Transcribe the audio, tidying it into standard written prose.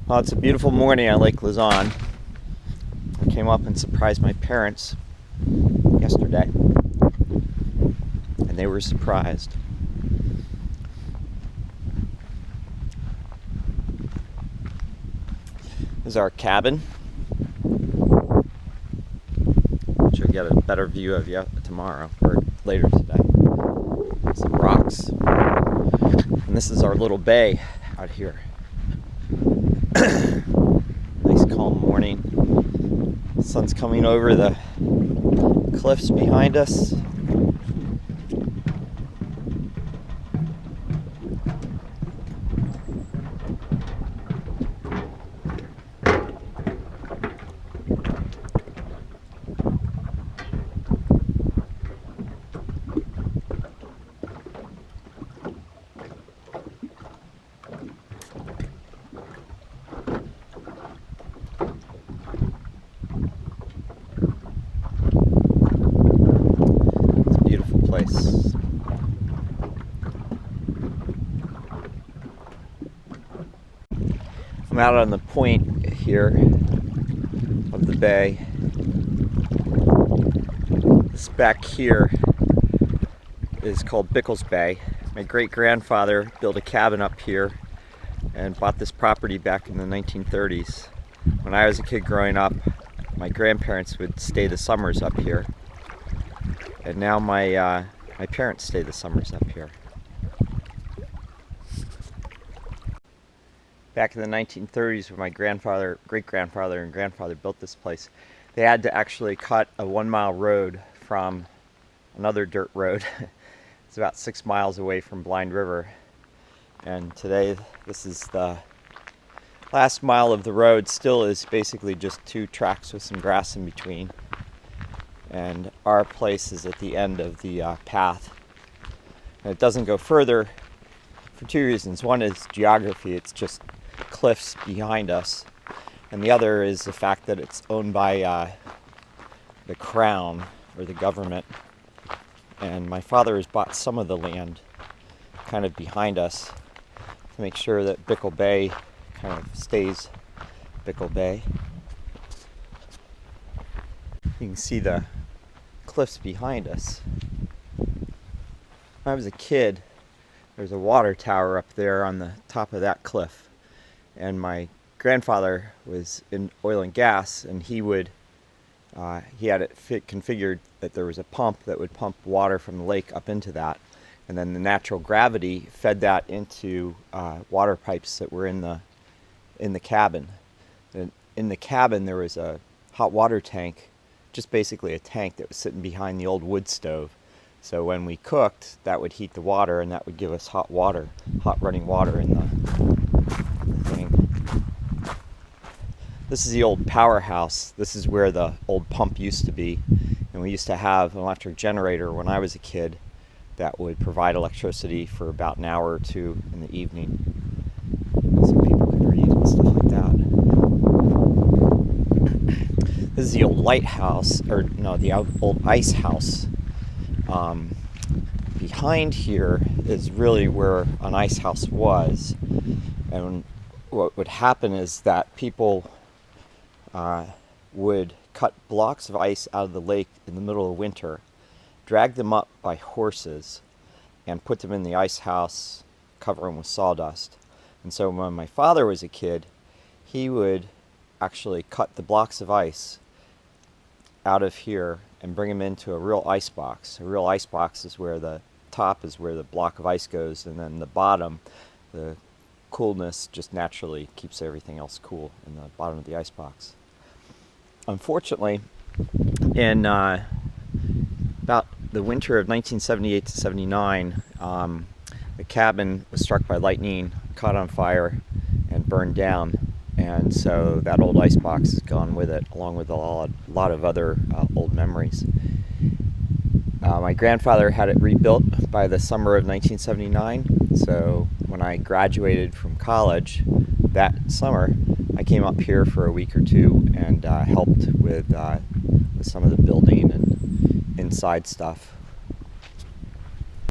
Well, it's a beautiful morning on Lake Lauzon. I came up and surprised my parents yesterday, and they were surprised. This is our cabin, which you'll get a better view of tomorrow or later today. Some rocks, and this is our little bay out here. Nice calm morning. The sun's coming over the cliffs behind us. Place. I'm out on the point here of the bay. This back here is called Bickel Bay. My great-grandfather built a cabin up here and bought this property back in the 1930s. When I was a kid growing up, my grandparents would stay the summers up here. And now my parents stay the summers up here. Back in the 1930s, when my grandfather, great-grandfather, and grandfather built this place, they had to actually cut a 1-mile road from another dirt road. It's about 6 miles away from Blind River. And today, this is the last mile of the road. Still is basically just 2 tracks with some grass in between. And our place is at the end of the path. And it doesn't go further for 2 reasons. One is geography, it's just cliffs behind us. And the other is the fact that it's owned by the Crown, or the government. And my father has bought some of the land kind of behind us to make sure that Bickel Bay kind of stays Bickel Bay. You can see the cliffs behind us. When I was a kid, there's a water tower up there on the top of that cliff, and my grandfather was in oil and gas, and he had it configured that there was a pump that would pump water from the lake up into that, and then the natural gravity fed that into water pipes that were in the cabin. And in the cabin there was a hot water tank, just basically a tank that was sitting behind the old wood stove. So when we cooked, that would heat the water, and that would give us hot running water in the thing. This is the old powerhouse. This is where the old pump used to be, and we used to have an electric generator when I was a kid that would provide electricity for about an hour or two in the evening, so people could read and stuff like that. This is the old lighthouse, or no, the old ice house. Behind here is really where an ice house was, and what would happen is that people would cut blocks of ice out of the lake in the middle of winter, drag them up by horses, and put them in the ice house, cover them with sawdust. And so when my father was a kid, he would actually cut the blocks of ice out of here and bring them into a real ice box. A real ice box is where the top is where the block of ice goes, and then the bottom, the coolness just naturally keeps everything else cool in the bottom of the ice box. Unfortunately, in about the winter of 1978 to 79, the cabin was struck by lightning, caught on fire, and burned down. And so that old ice box has gone with it, along with a lot of other old memories. My grandfather had it rebuilt by the summer of 1979, so when I graduated from college that summer, I came up here for a week or two and helped with some of the building and inside stuff.